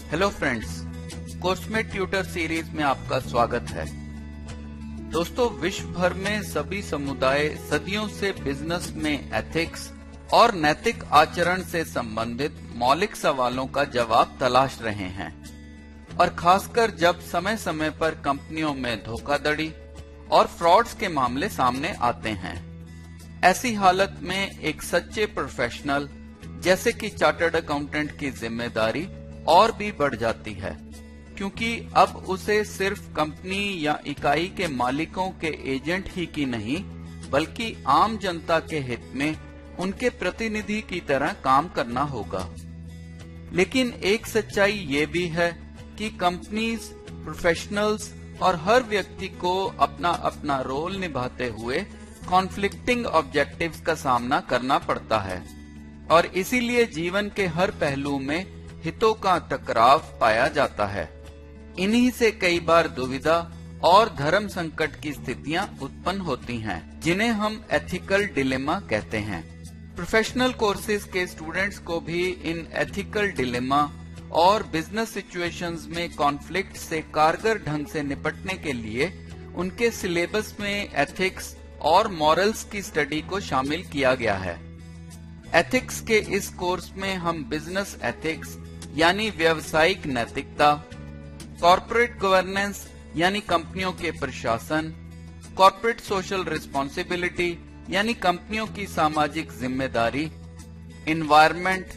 Hello friends, coursemate tutor series में आपका स्वागत है। दोस्तों, विश्व भर में सभी समुदाय सदियों से बिजनेस में एथिक्स और नैतिक आचरण से संबंधित मौलिक सवालों का जवाब तलाश रहे हैं, और खासकर जब समय समय पर कंपनियों में धोखाधड़ी और फ्रॉड्स के मामले सामने आते हैं। ऐसी हालत में एक सच्चे प्रोफेशनल जैसे कि चार्टर्ड अकाउंटेंट की जिम्मेदारी और भी बढ़ जाती है, क्योंकि अब उसे सिर्फ कंपनी या इकाई के मालिकों के एजेंट ही की नहीं, बल्कि आम जनता के हित में उनके प्रतिनिधि की तरह काम करना होगा। लेकिन एक सच्चाई ये भी है कि कंपनीज, प्रोफेशनल्स और हर व्यक्ति को अपना अपना रोल निभाते हुए कॉन्फ्लिक्टिंग ऑब्जेक्टिव्स का सामना करना पड़ता है, और इसीलिए जीवन के हर पहलू में हितों का टकराव पाया जाता है। इन्हीं से कई बार दुविधा और धर्म संकट की स्थितियां उत्पन्न होती हैं, जिन्हें हम एथिकल डिलेमा कहते हैं। प्रोफेशनल कोर्सेज के स्टूडेंट्स को भी इन एथिकल डिलेमा और बिजनेस सिचुएशंस में कॉन्फ्लिक्ट से कारगर ढंग से निपटने के लिए उनके सिलेबस में एथिक्स और मॉरल्स की स्टडी को शामिल किया गया है। एथिक्स के इस कोर्स में हम बिजनेस एथिक्स यानी व्यावसायिक नैतिकता, कॉर्पोरेट गवर्नेंस यानी कंपनियों के प्रशासन, कॉर्पोरेट सोशल रिस्पांसिबिलिटी यानी कंपनियों की सामाजिक जिम्मेदारी, environment,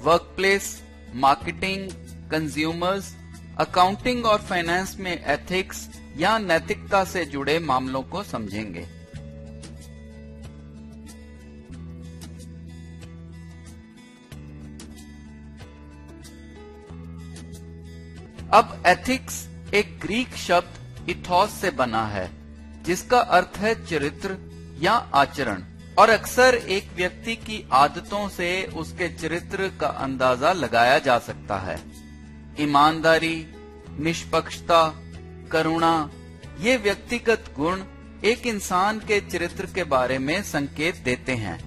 workplace, marketing, consumers, accounting और फाइनेंस में एथिक्स या नैतिकता से जुड़े मामलों को समझेंगे। अब एथिक्स एक ग्रीक शब्द इथोस से बना है, जिसका अर्थ है चरित्र या आचरण, और अक्सर एक व्यक्ति की आदतों से उसके चरित्र का अंदाजा लगाया जा सकता है। ईमानदारी, निष्पक्षता, करुणा, ये व्यक्तिगत गुण एक इंसान के चरित्र के बारे में संकेत देते हैं,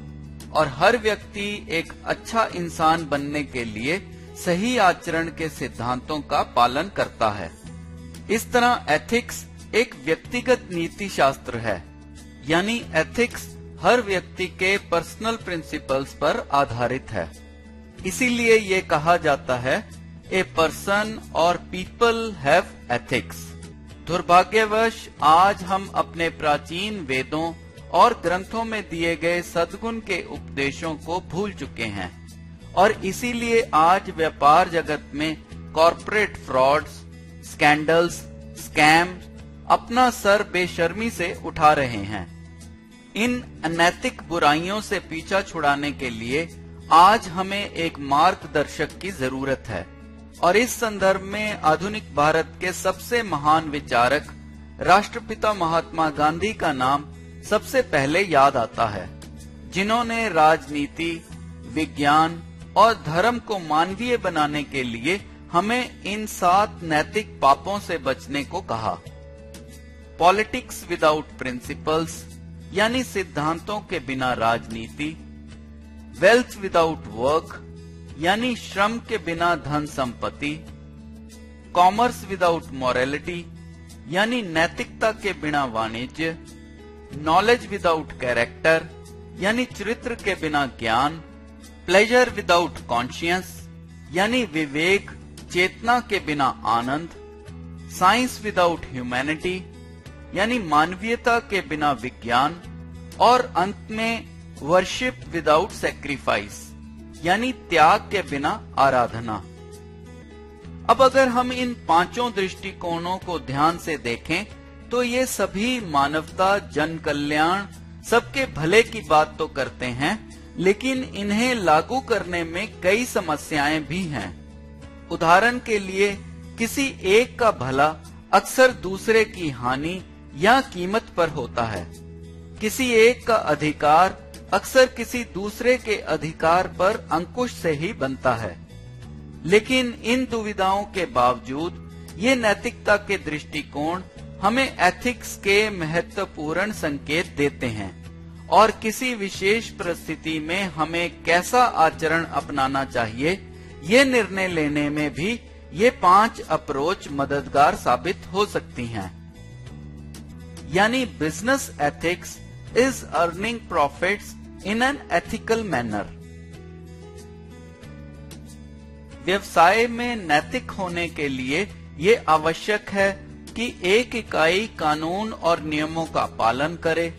और हर व्यक्ति एक अच्छा इंसान बनने के लिए सही आचरण के सिद्धांतों का पालन करता है। इस तरह एथिक्स एक व्यक्तिगत नीति शास्त्र है, यानी एथिक्स हर व्यक्ति के पर्सनल प्रिंसिपल्स पर आधारित है। इसीलिए ये कहा जाता है, ए पर्सन और पीपल हैव एथिक्स। दुर्भाग्यवश आज हम अपने प्राचीन वेदों और ग्रंथों में दिए गए सद्गुण के उपदेशों को भूल चुके हैं, और इसीलिए आज व्यापार जगत में कॉर्पोरेट फ्रॉड्स, स्कैंडल्स, स्कैम अपना सर बेशर्मी से उठा रहे हैं। इन अनैतिक बुराइयों से पीछा छुड़ाने के लिए आज हमें एक मार्गदर्शक की जरूरत है, और इस संदर्भ में आधुनिक भारत के सबसे महान विचारक राष्ट्रपिता महात्मा गांधी का नाम सबसे पहले याद आता है, जिन्होंने राजनीति, विज्ञान और धर्म को मानवीय बनाने के लिए हमें इन 7 नैतिक पापों से बचने को कहा। पॉलिटिक्स विदाउट प्रिंसिपल्स यानी सिद्धांतों के बिना राजनीति, वेल्थ विदाउट वर्क यानी श्रम के बिना धन संपत्ति, कॉमर्स विदाउट मॉरलिटी यानी नैतिकता के बिना वाणिज्य, नॉलेज विदाउट कैरेक्टर यानी चरित्र के बिना ज्ञान, प्लेजर विदाउट कॉन्शियस यानी विवेक चेतना के बिना आनंद, साइंस विदाउट ह्यूमैनिटी यानी मानवीयता के बिना विज्ञान, और अंत में वर्शिप विदाउट सैक्रिफाइस यानी त्याग के बिना आराधना। अब अगर हम इन 5 दृष्टिकोणों को ध्यान से देखें तो ये सभी मानवता, जन कल्याण, सबके भले की बात तो करते हैं, लेकिन इन्हें लागू करने में कई समस्याएं भी हैं। उदाहरण के लिए, किसी एक का भला अक्सर दूसरे की हानि या कीमत पर होता है। किसी एक का अधिकार अक्सर किसी दूसरे के अधिकार पर अंकुश से ही बनता है। लेकिन इन दुविधाओं के बावजूद ये नैतिकता के दृष्टिकोण हमें एथिक्स के महत्वपूर्ण संकेत देते हैं, और किसी विशेष परिस्थिति में हमें कैसा आचरण अपनाना चाहिए, ये निर्णय लेने में भी ये 5 अप्रोच मददगार साबित हो सकती हैं। यानी business ethics is earning profits in an ethical manner. व्यवसाय में नैतिक होने के लिए ये आवश्यक है कि एक इकाई कानून और नियमों का पालन करे,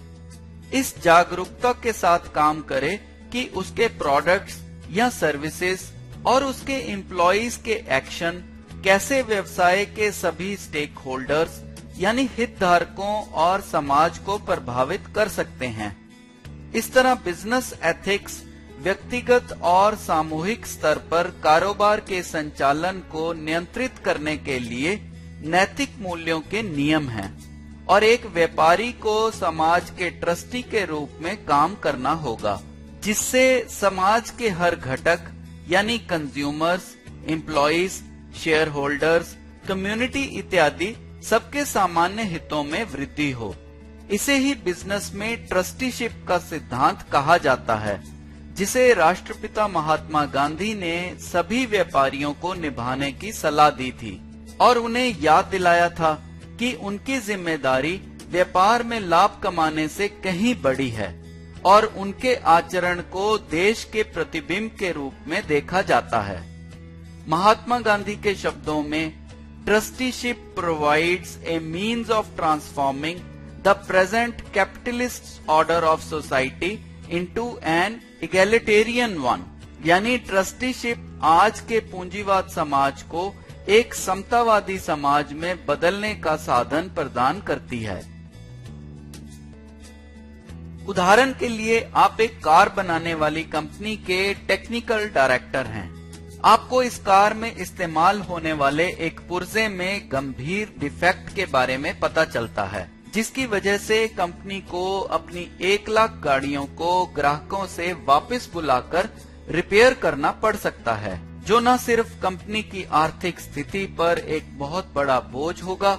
इस जागरूकता के साथ काम करे कि उसके प्रोडक्ट्स या सर्विसेज और उसके एम्प्लॉइज के एक्शन कैसे व्यवसाय के सभी स्टेक होल्डर्स यानी हितधारकों और समाज को प्रभावित कर सकते हैं। इस तरह बिजनेस एथिक्स व्यक्तिगत और सामूहिक स्तर पर कारोबार के संचालन को नियंत्रित करने के लिए नैतिक मूल्यों के नियम हैं और एक व्यापारी को समाज के ट्रस्टी के रूप में काम करना होगा, जिससे समाज के हर घटक यानी consumers, employees, share holders, community इत्यादि सबके सामान्य हितों में वृद्धि हो। इसे ही बिजनेस में ट्रस्टीशिप का सिद्धांत कहा जाता है, जिसे राष्ट्रपिता महात्मा गांधी ने सभी व्यापारियों को निभाने की सलाह दी थी और उन्हें याद दिलाया था कि उनकी जिम्मेदारी व्यापार में लाभ कमाने से कहीं बड़ी है और उनके आचरण को देश के प्रतिबिंब के रूप में देखा जाता है। महात्मा गांधी के शब्दों में, trusteeship provides a means of transforming the present capitalist order of society into an egalitarian one, यानी ट्रस्टीशिप आज के पूंजीवाद समाज को एक समतावादी समाज में बदलने का साधन प्रदान करती है। उदाहरण के लिए आप एक कार बनाने वाली कंपनी के टेक्निकल डायरेक्टर हैं। आपको इस कार में इस्तेमाल होने वाले एक पुर्जे में गंभीर डिफेक्ट के बारे में पता चलता है, जिसकी वजह से कंपनी को अपनी 1 लाख गाड़ियों को ग्राहकों से वापस बुलाकर रिपेयर करना पड़ सकता है, जो न सिर्फ कंपनी की आर्थिक स्थिति पर एक बहुत बड़ा बोझ होगा,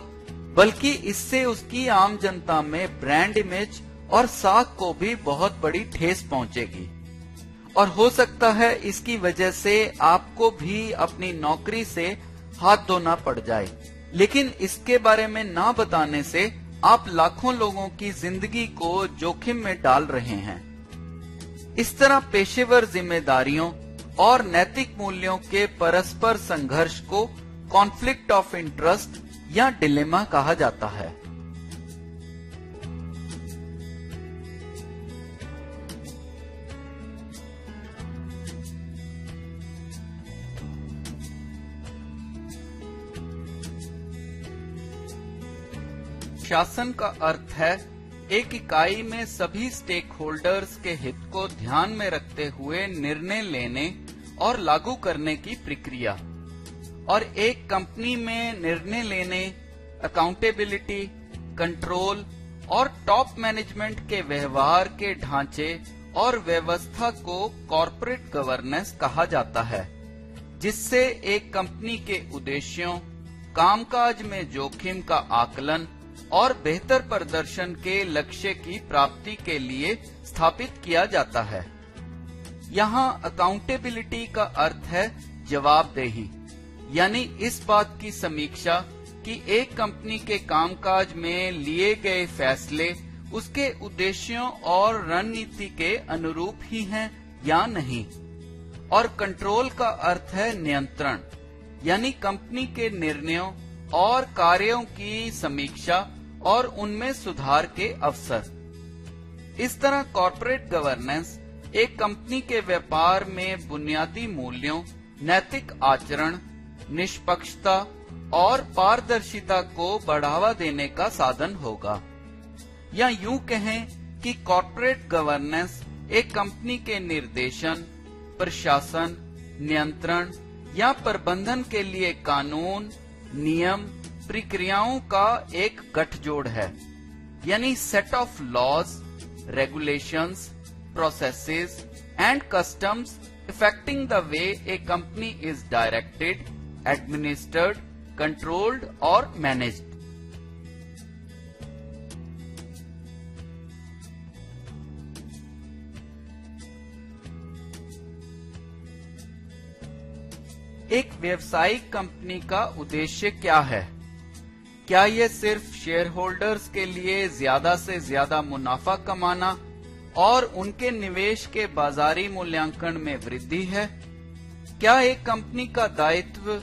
बल्कि इससे उसकी आम जनता में ब्रांड इमेज और साख को भी बहुत बड़ी ठेस पहुंचेगी और हो सकता है इसकी वजह से आपको भी अपनी नौकरी से हाथ धोना पड़ जाए। लेकिन इसके बारे में ना बताने से आप लाखों लोगों की जिंदगी को जोखिम में डाल रहे हैं। इस तरह पेशेवर जिम्मेदारियों और नैतिक मूल्यों के परस्पर संघर्ष को कॉन्फ्लिक्ट ऑफ इंटरेस्ट या डिलेमा कहा जाता है। शासन का अर्थ है एक इकाई में सभी स्टेक होल्डर्स के हित को ध्यान में रखते हुए निर्णय लेने और लागू करने की प्रक्रिया, और एक कंपनी में निर्णय लेने, अकाउंटेबिलिटी, कंट्रोल और टॉप मैनेजमेंट के व्यवहार के ढांचे और व्यवस्था को कॉर्पोरेट गवर्नेंस कहा जाता है, जिससे एक कंपनी के उद्देश्यों, कामकाज में जोखिम का आकलन और बेहतर प्रदर्शन के लक्ष्य की प्राप्ति के लिए स्थापित किया जाता है। यहाँ अकाउंटेबिलिटी का अर्थ है जवाबदेही, यानी इस बात की समीक्षा कि एक कंपनी के कामकाज में लिए गए फैसले उसके उद्देश्यों और रणनीति के अनुरूप ही हैं या नहीं। और कंट्रोल का अर्थ है नियंत्रण, यानी कंपनी के निर्णयों और कार्यों की समीक्षा और उनमें सुधार के अवसर। इस तरह कॉर्पोरेट गवर्नेंस एक कंपनी के व्यापार में बुनियादी मूल्यों, नैतिक आचरण, निष्पक्षता और पारदर्शिता को बढ़ावा देने का साधन होगा। या यूं कहें कि कॉर्पोरेट गवर्नेंस एक कंपनी के निर्देशन, प्रशासन, नियंत्रण या प्रबंधन के लिए कानून, नियम, प्रक्रियाओं का एक गठजोड़ है, यानी set of laws, regulations, processes and customs affecting the way a company is directed, administered, controlled और managed। एक व्यवसायिक कंपनी का उद्देश्य क्या है? क्या ये सिर्फ शेयर होल्डर्स के लिए ज्यादा से ज्यादा मुनाफा कमाना और उनके निवेश के बाजारी मूल्यांकन में वृद्धि है? क्या एक कंपनी का दायित्व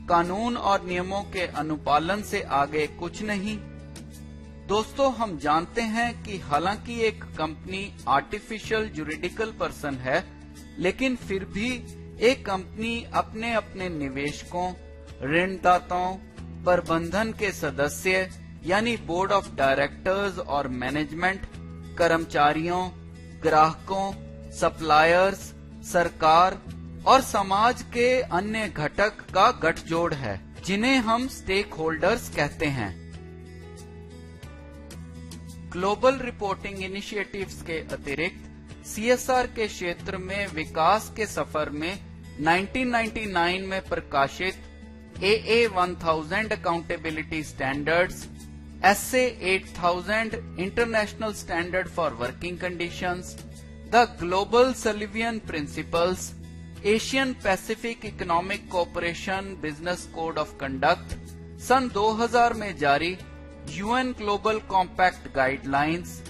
कानून और नियमों के अनुपालन से आगे कुछ नहीं? दोस्तों, हम जानते हैं कि हालांकि एक कंपनी आर्टिफिशियल जुरिडिकल पर्सन है, लेकिन फिर भी एक कंपनी अपने अपने निवेशकों, ऋणदाताओं, प्रबंधन के सदस्य यानी बोर्ड ऑफ डायरेक्टर्स और मैनेजमेंट, कर्मचारियों, ग्राहकों, सप्लायर्स, सरकार और समाज के अन्य घटक का गठजोड़ है, जिन्हें हम स्टेक होल्डर्स कहते हैं। ग्लोबल रिपोर्टिंग इनिशिएटिव्स के अतिरिक्त सीएसआर के क्षेत्र में विकास के सफर में 1999 में प्रकाशित AA1000 accountability standards, SA8000 international standard for working conditions, the global Sullivan principles, Asian Pacific economic cooperation business code of conduct, सन 2000 में जारी यूएन ग्लोबल कॉम्पैक्ट गाइडलाइंस,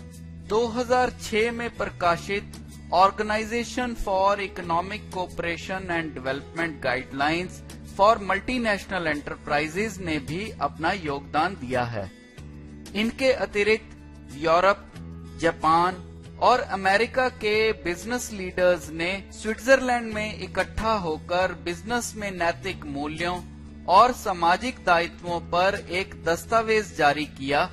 2006 में प्रकाशित organisation for economic cooperation and development guidelines for multinational enterprises ने भी अपना योगदान दिया है। इनके अतिरिक्त यूरोप, जापान और अमेरिका के बिजनेस लीडर्स ने स्विट्जरलैंड में इकट्ठा होकर बिजनेस में नैतिक मूल्यों और सामाजिक दायित्वों पर एक दस्तावेज जारी किया,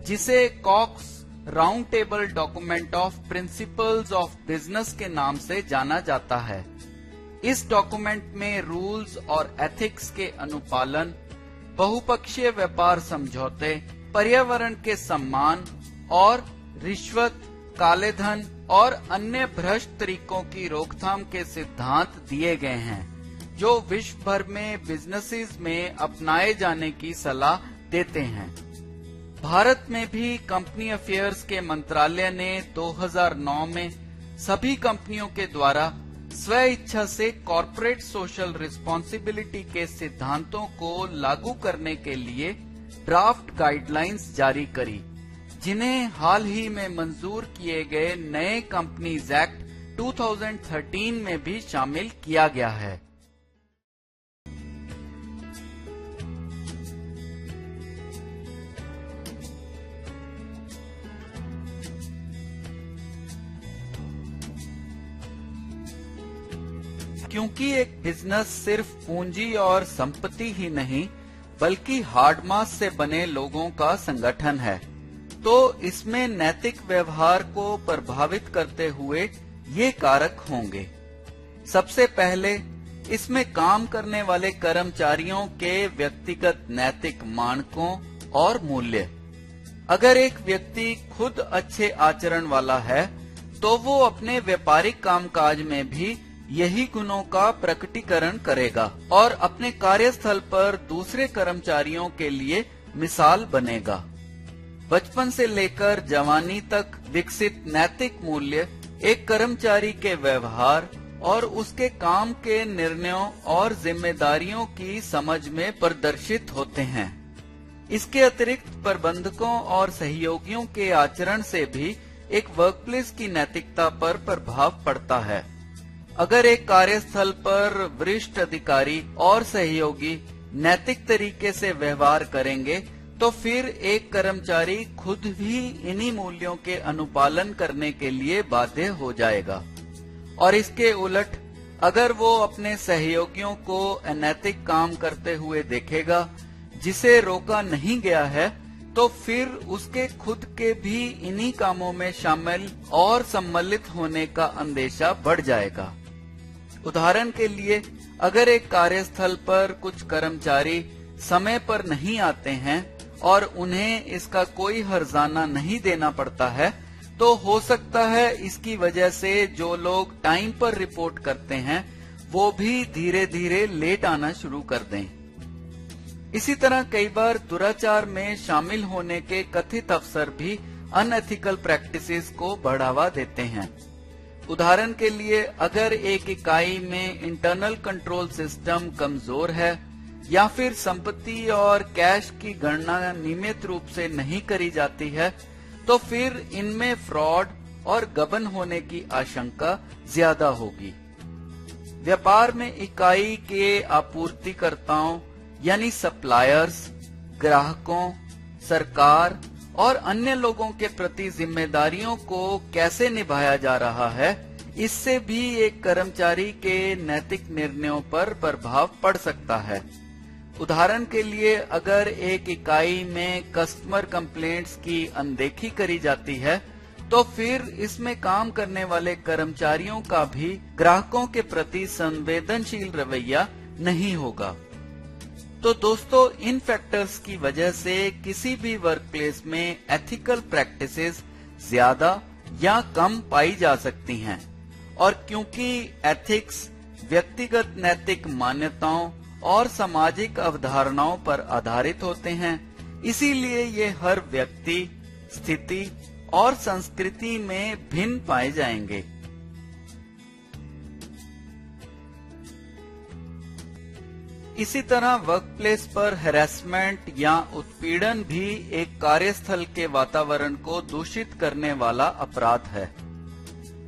जिसे Caux round table document of principles of business के नाम से जाना जाता है। इस डॉक्यूमेंट में रूल्स और एथिक्स के अनुपालन, बहुपक्षीय व्यापार समझौते, पर्यावरण के सम्मान और रिश्वत, काले धन और अन्य भ्रष्ट तरीकों की रोकथाम के सिद्धांत दिए गए हैं, जो विश्व भर में बिजनेसेस में अपनाए जाने की सलाह देते हैं। भारत में भी कंपनी अफेयर्स के मंत्रालय ने 2009 में सभी कंपनियों के द्वारा स्व इच्छा से कॉर्पोरेट सोशल रिस्पॉन्सिबिलिटी के सिद्धांतों को लागू करने के लिए ड्राफ्ट गाइडलाइंस जारी करी, जिन्हें हाल ही में मंजूर किए गए नए कंपनीज एक्ट 2013 में भी शामिल किया गया है। क्योंकि एक बिजनेस सिर्फ पूंजी और संपत्ति ही नहीं, बल्कि हार्ड मास से बने लोगों का संगठन है, तो इसमें नैतिक व्यवहार को प्रभावित करते हुए ये कारक होंगे। सबसे पहले इसमें काम करने वाले कर्मचारियों के व्यक्तिगत नैतिक मानकों और मूल्य। अगर एक व्यक्ति खुद अच्छे आचरण वाला है, तो वो अपने व्यापारिक कामकाज में भी यही गुणों का प्रकटीकरण करेगा और अपने कार्यस्थल पर दूसरे कर्मचारियों के लिए मिसाल बनेगा। बचपन से लेकर जवानी तक विकसित नैतिक मूल्य एक कर्मचारी के व्यवहार और उसके काम के निर्णयों और जिम्मेदारियों की समझ में प्रदर्शित होते हैं। इसके अतिरिक्त प्रबंधकों और सहयोगियों के आचरण से भी एक वर्कप्लेस की नैतिकता पर प्रभाव पड़ता है। अगर एक कार्यस्थल पर वरिष्ठ अधिकारी और सहयोगी नैतिक तरीके से व्यवहार करेंगे, तो फिर एक कर्मचारी खुद भी इन्हीं मूल्यों के अनुपालन करने के लिए बाध्य हो जाएगा। और इसके उलट अगर वो अपने सहयोगियों को अनैतिक काम करते हुए देखेगा, जिसे रोका नहीं गया है, तो फिर उसके खुद के भी इन्हीं कामों में शामिल और सम्मिलित होने का अंदेशा बढ़ जाएगा। उदाहरण के लिए, अगर एक कार्यस्थल पर कुछ कर्मचारी समय पर नहीं आते हैं और उन्हें इसका कोई हर्जाना नहीं देना पड़ता है, तो हो सकता है इसकी वजह से जो लोग टाइम पर रिपोर्ट करते हैं, वो भी धीरे धीरे लेट आना शुरू कर दें। इसी तरह कई बार दुराचार में शामिल होने के कथित अवसर भी अनएथिकल प्रैक्टिसेस को बढ़ावा देते हैं। उदाहरण के लिए अगर एक इकाई में इंटरनल कंट्रोल सिस्टम कमजोर है या फिर संपत्ति और कैश की गणना नियमित रूप से नहीं करी जाती है, तो फिर इनमें फ्रॉड और गबन होने की आशंका ज्यादा होगी। व्यापार में इकाई के आपूर्तिकर्ताओं यानी सप्लायर्स, ग्राहकों, सरकार और अन्य लोगों के प्रति जिम्मेदारियों को कैसे निभाया जा रहा है, इससे भी एक कर्मचारी के नैतिक निर्णयों पर प्रभाव पड़ सकता है। उदाहरण के लिए अगर एक इकाई में कस्टमर कंप्लेंट्स की अनदेखी करी जाती है, तो फिर इसमें काम करने वाले कर्मचारियों का भी ग्राहकों के प्रति संवेदनशील रवैया नहीं होगा। तो दोस्तों, इन फैक्टर्स की वजह से किसी भी वर्कप्लेस में एथिकल प्रैक्टिसेस ज्यादा या कम पाई जा सकती हैं, और क्योंकि एथिक्स व्यक्तिगत नैतिक मान्यताओं और सामाजिक अवधारणाओं पर आधारित होते हैं, इसीलिए ये हर व्यक्ति, स्थिति और संस्कृति में भिन्न पाए जाएंगे। इसी तरह वर्कप्लेस पर हैरेसमेंट या उत्पीड़न भी एक कार्यस्थल के वातावरण को दूषित करने वाला अपराध है।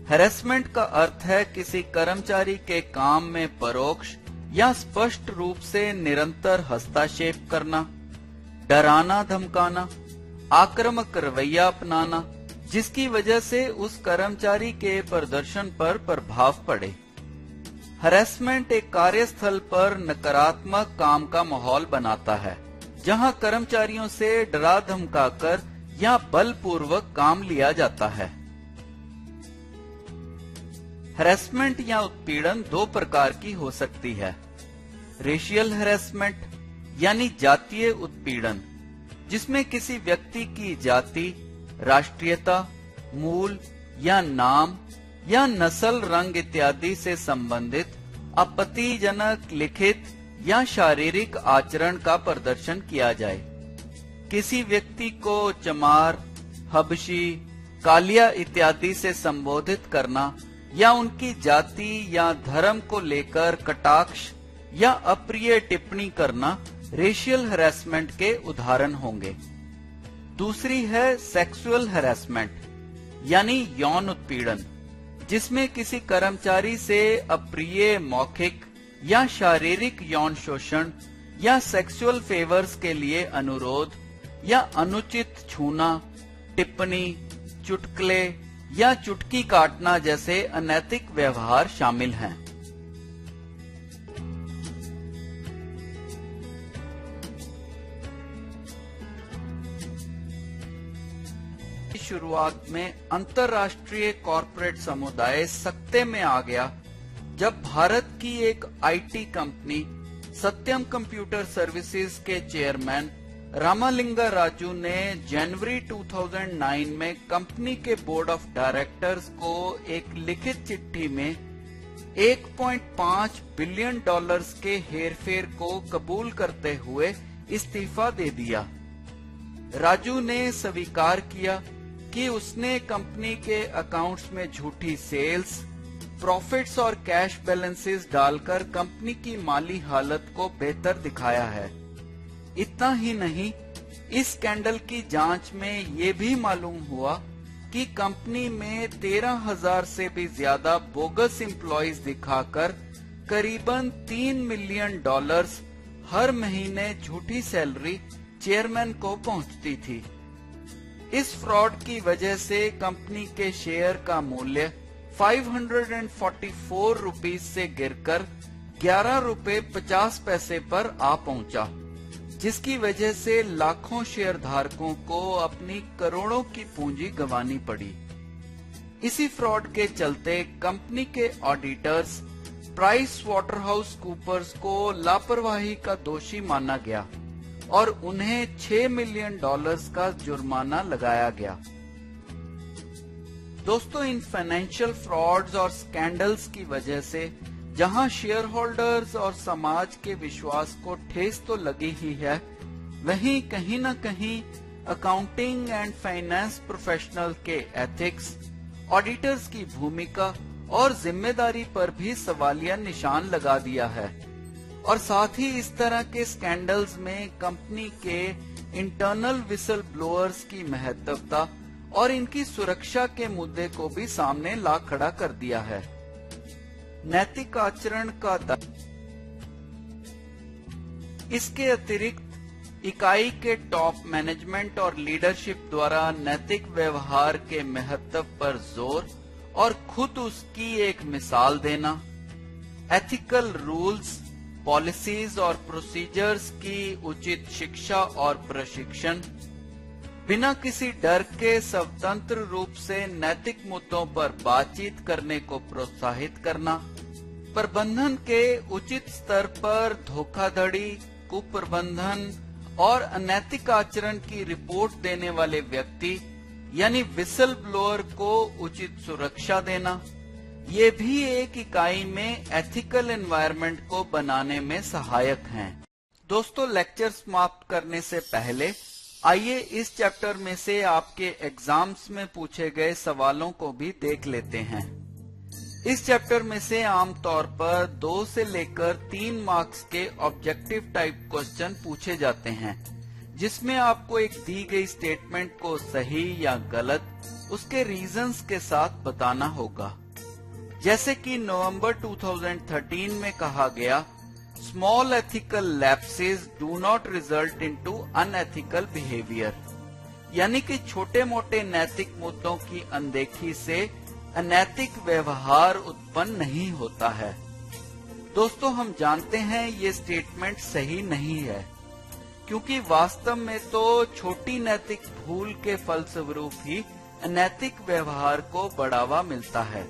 हैरेसमेंट का अर्थ है किसी कर्मचारी के काम में परोक्ष या स्पष्ट रूप से निरंतर हस्तक्षेप करना, डराना धमकाना, आक्रामक रवैया अपनाना, जिसकी वजह से उस कर्मचारी के प्रदर्शन पर प्रभाव पड़े। हैरेसमेंट एक कार्यस्थल पर नकारात्मक काम का माहौल बनाता है, जहां कर्मचारियों से डरा धमकाकर या बलपूर्वक काम लिया जाता है। हैरेसमेंट या उत्पीड़न दो प्रकार की हो सकती है। रेशियल हैरेसमेंट यानी जातीय उत्पीड़न, जिसमें किसी व्यक्ति की जाति, राष्ट्रीयता, मूल या नाम या नस्ल, रंग इत्यादि से संबंधित आपत्तिजनक लिखित या शारीरिक आचरण का प्रदर्शन किया जाए। किसी व्यक्ति को चमार, हबशी, कालिया इत्यादि से संबोधित करना या उनकी जाति या धर्म को लेकर कटाक्ष या अप्रिय टिप्पणी करना रेशियल हैरेसमेंट के उदाहरण होंगे। दूसरी है सेक्सुअल हैरेसमेंट यानी यौन उत्पीड़न, जिसमें किसी कर्मचारी से अप्रिय मौखिक या शारीरिक यौन शोषण या सेक्सुअल फेवर्स के लिए अनुरोध या अनुचित छूना, टिप्पणी, चुटकुले या चुटकी काटना जैसे अनैतिक व्यवहार शामिल हैं। शुरुआत में अंतर्राष्ट्रीय कॉरपोरेट समुदाय सकते में आ गया जब भारत की एक IT company Satyam computer services के चेयरमैन रामालिंगा राजू ने जनवरी 2009 में कंपनी के बोर्ड ऑफ डायरेक्टर्स को एक लिखित चिट्ठी में 1.5 बिलियन डॉलर्स के हेरफेर को कबूल करते हुए इस्तीफा दे दिया। राजू ने स्वीकार किया कि उसने कंपनी के अकाउंट्स में झूठी सेल्स, प्रॉफिट्स और कैश बैलेंसेस डालकर कंपनी की माली हालत को बेहतर दिखाया है। इतना ही नहीं, इस स्कैंडल की जांच में ये भी मालूम हुआ कि कंपनी में 13,000 से भी ज्यादा बोगस एम्प्लॉइज दिखाकर करीबन $3 मिलियन हर महीने झूठी सैलरी चेयरमैन को पहुंचती थी। इस फ्रॉड की वजह से कंपनी के शेयर का मूल्य 544 रुपीज से गिरकर 11 रुपए 50 पैसे पर आ पहुंचा, जिसकी वजह से लाखों शेयर धारकों को अपनी करोड़ों की पूंजी गंवानी पड़ी। इसी फ्रॉड के चलते कंपनी के ऑडिटर्स प्राइस वाटरहाउस कूपर्स को लापरवाही का दोषी माना गया और उन्हें $6 मिलियन का जुर्माना लगाया गया। दोस्तों, इन फाइनेंशियल फ्रॉड्स और स्कैंडल्स की वजह से जहां शेयर होल्डर्स और समाज के विश्वास को ठेस तो लगी ही है, वहीं कहीं न कहीं अकाउंटिंग एंड फाइनेंस प्रोफेशनल के एथिक्स, ऑडिटर्स की भूमिका और जिम्मेदारी पर भी सवालिया निशान लगा दिया है। और साथ ही इस तरह के स्कैंडल्स में कंपनी के इंटरनल विसल ब्लोअर्स की महत्वता और इनकी सुरक्षा के मुद्दे को भी सामने ला खड़ा कर दिया है। नैतिक आचरण का इसके अतिरिक्त इकाई के टॉप मैनेजमेंट और लीडरशिप द्वारा नैतिक व्यवहार के महत्व पर जोर और खुद उसकी एक मिसाल देना, एथिकल रूल्स, पॉलिसीज और प्रोसीजर्स की उचित शिक्षा और प्रशिक्षण, बिना किसी डर के स्वतंत्र रूप से नैतिक मुद्दों पर बातचीत करने को प्रोत्साहित करना, प्रबंधन के उचित स्तर पर धोखाधड़ी, कुप्रबंधन और अनैतिक आचरण की रिपोर्ट देने वाले व्यक्ति यानी विसल ब्लोअर को उचित सुरक्षा देना, ये भी एक इकाई में एथिकल एनवायरनमेंट को बनाने में सहायक हैं। दोस्तों, लेक्चर समाप्त करने से पहले आइए इस चैप्टर में से आपके एग्जाम्स में पूछे गए सवालों को भी देख लेते हैं। इस चैप्टर में से आमतौर पर 2 से लेकर 3 मार्क्स के ऑब्जेक्टिव टाइप क्वेश्चन पूछे जाते हैं, जिसमें आपको एक दी गई स्टेटमेंट को सही या गलत उसके रीजंस के साथ बताना होगा। जैसे कि नवंबर 2013 में कहा गया, small ethical lapses do not result into unethical behaviour, यानी कि छोटे मोटे नैतिक मुद्दों की अनदेखी से अनैतिक व्यवहार उत्पन्न नहीं होता है। दोस्तों, हम जानते हैं ये स्टेटमेंट सही नहीं है, क्योंकि वास्तव में तो छोटी नैतिक भूल के फलस्वरूप ही अनैतिक व्यवहार को बढ़ावा मिलता है।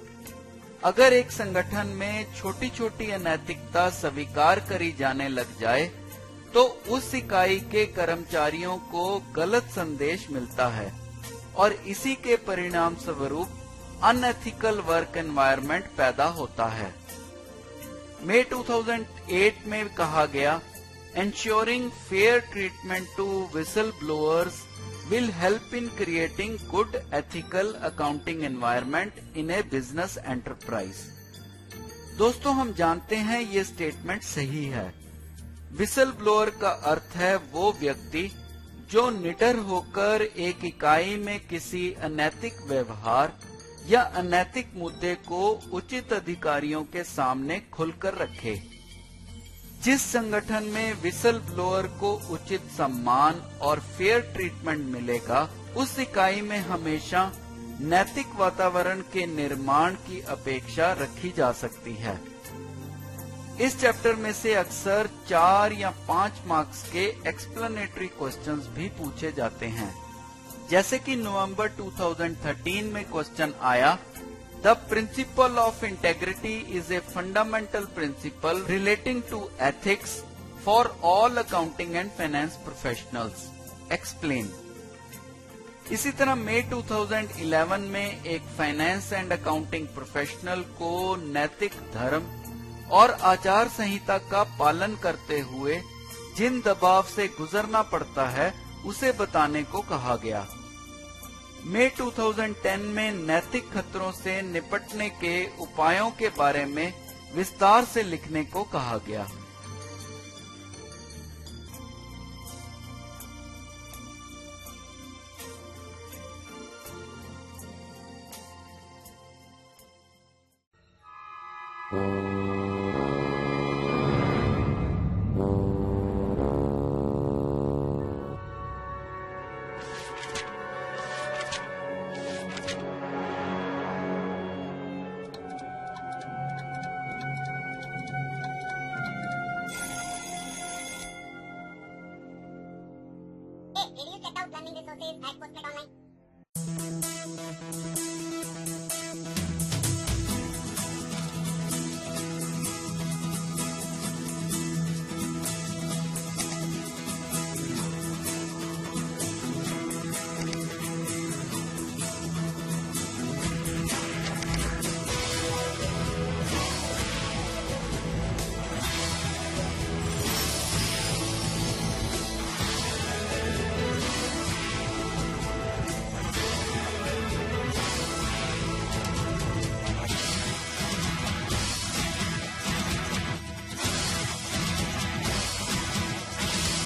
अगर एक संगठन में छोटी छोटी अनैतिकता स्वीकार करी जाने लग जाए तो उस इकाई के कर्मचारियों को गलत संदेश मिलता है और इसी के परिणाम स्वरूप अनएथिकल वर्क एनवायरनमेंट पैदा होता है। मई 2008 में कहा गया, ensuring fair treatment to whistleblowers will help in creating good ethical accounting environment in a business enterprise। दोस्तों, हम जानते हैं ये स्टेटमेंट सही है। विसल ब्लोअर का अर्थ है वो व्यक्ति जो निडर होकर एक इकाई में किसी अनैतिक व्यवहार या अनैतिक मुद्दे को उचित अधिकारियों के सामने खुलकर रखे। जिस संगठन में विसल ब्लोअर को उचित सम्मान और फेयर ट्रीटमेंट मिलेगा, उस इकाई में हमेशा नैतिक वातावरण के निर्माण की अपेक्षा रखी जा सकती है। इस चैप्टर में से अक्सर 4 या 5 मार्क्स के एक्सप्लेनेटरी क्वेश्चंस भी पूछे जाते हैं। जैसे कि नवंबर 2013 में क्वेश्चन आया, The principle of integrity is a fundamental principle relating to ethics for all accounting and finance professionals. Explain. इसी तरह मई 2011 में एक फाइनेंस एंड अकाउंटिंग प्रोफेशनल को नैतिक धर्म और आचार संहिता का पालन करते हुए जिन दबाव से गुजरना पड़ता है उसे बताने को कहा गया। मई 2010 में नैतिक खतरों से निपटने के उपायों के बारे में विस्तार से लिखने को कहा गया। Hey, did you check out learning resources at Postpaid Online?